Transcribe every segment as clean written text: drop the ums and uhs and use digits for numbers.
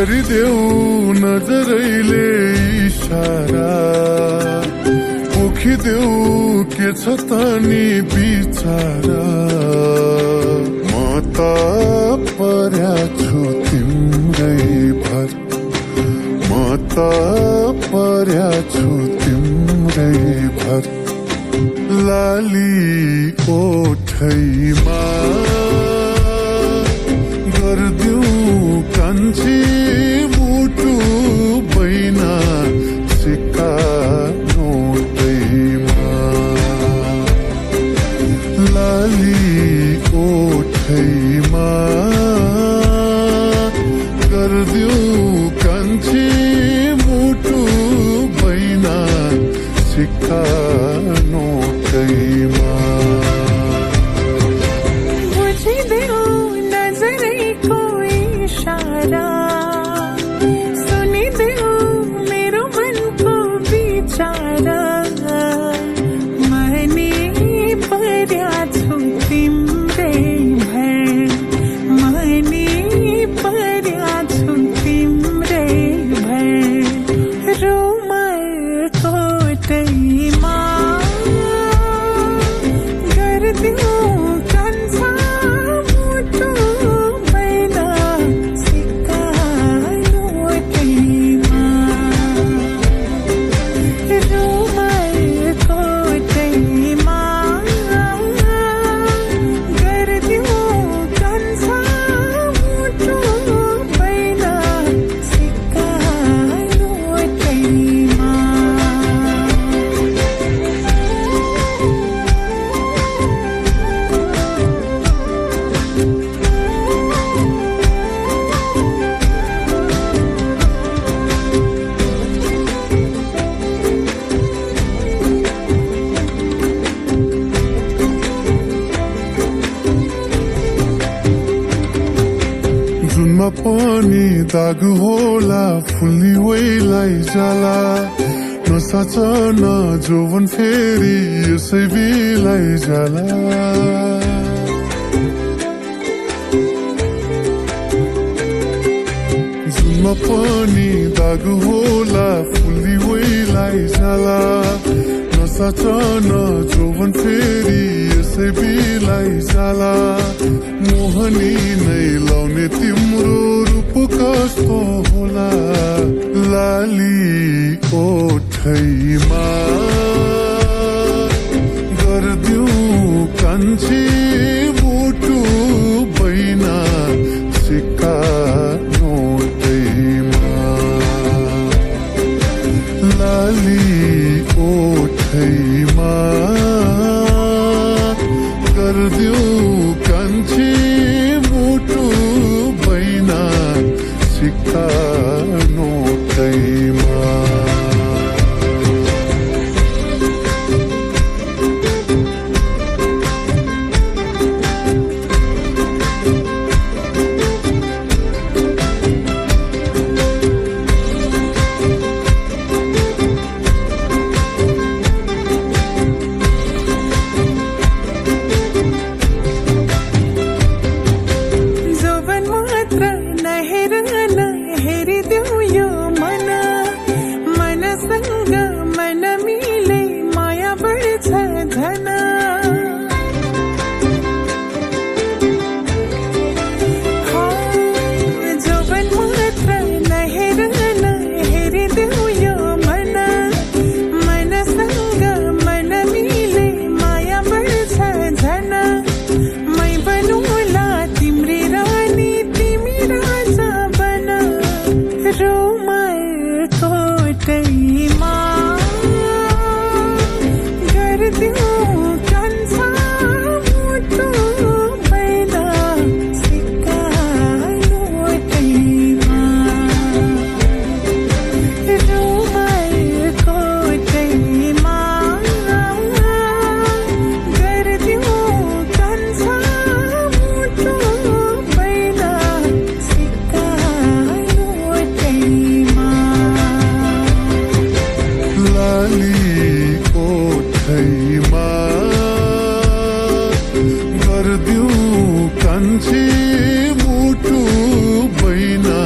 गरिदेऊ नजरैले इशारा पोखिदेऊ के छ त नि बिचारा म त पर्या छु तिम्रै भर म त पर्या छु तिम्रै भर लाली ओठैमा गर्दिऊ कान्छी मुटु बैना सिक्का नोटैमा लाली ओठैमा गर्दिऊ कान्छी मुटु बैना सिक्का नोटैमा सुनिदेऊ मेरो मनको विचारा मने पर्या छु तिम्रै भर मने पर्या छु तिम्रै भर रुमाल कोटैमा गर्दिऊ कान्छा मुटु बैना सिक्का नोटैमा रुमाल कोटैमा गर्दिऊ कान्छा मुटु बैना सिक्का नोटैमा जुनमा पनि दाग होला फुल्ने वेलाई जाला नसाच न जोवन फेरि यसै बेलाई जाला जुनमा पनि दाग होला फुल्ने वेलाई जाला नसाच न जोवन फेरि यसै बेलाई जाला मोहनी नै लाउने तिम्रो रूप कस्तो होला लाली ओठैमा गर्दिऊ कान्छी मुटु बैना सिक्का नोटैमा लाली ओठैमा गर्दिऊ कान्छी मुटु बैना सिक्का नोटैमा हेरिदेऊ यो मन मनसँग मन मिले माया बढ्छ झन जोवन मात्र नहेर हेरिदेऊ यो मन मनसँग मन मिले माया बढ्छ झन मै बनौला तिम्री रानी तिमी राजा बन रुमाल कोटैमा गर्दिऊ कान्छा मुटु बैना सिक्का नोटैमा रुमाल कोटैमा गर्दिऊ कान्छा मुटु बैना सिक्का नोटैमा लाली ओठैमा गर्दिऊ कान्छी मुटु बैना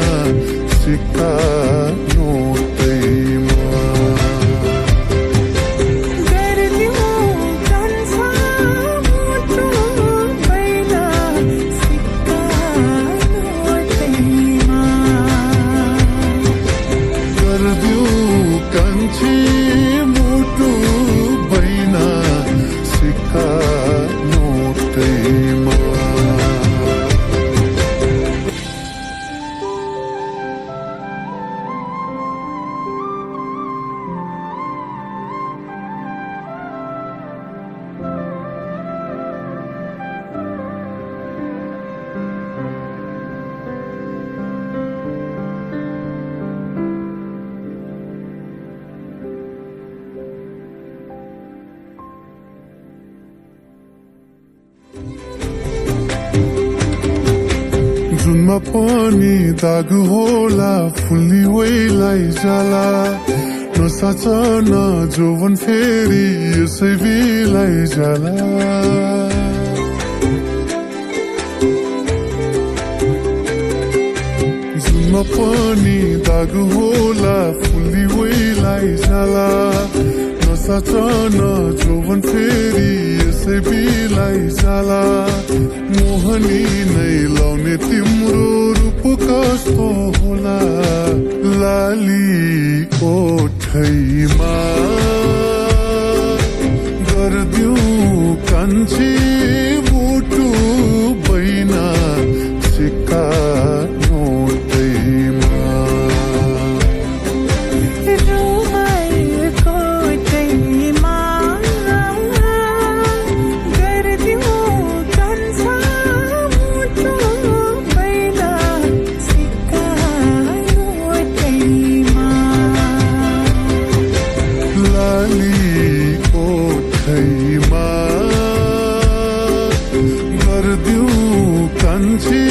जुनमा पनि दाग होला फुल्ली वैलाई जाला नसाचन जोवन फेरि यसै बिलाई जाला जुनमा पनि दाग होला फुल्ली वैलाई जाला नसाचन जोवन फेरि यसै बिलाई जाला मोहनी नै लाउने तिम्रो रूप कस्तो होला लाली ओठैमा गर्दिउ कान्छी मुटु बैना सिक्का नोटैमा रुमालको टैमा गर्दिउ कान्छा मुटु बैना सिक्का नोटैमा लाली ओठैमा गर्दिउ कान्छी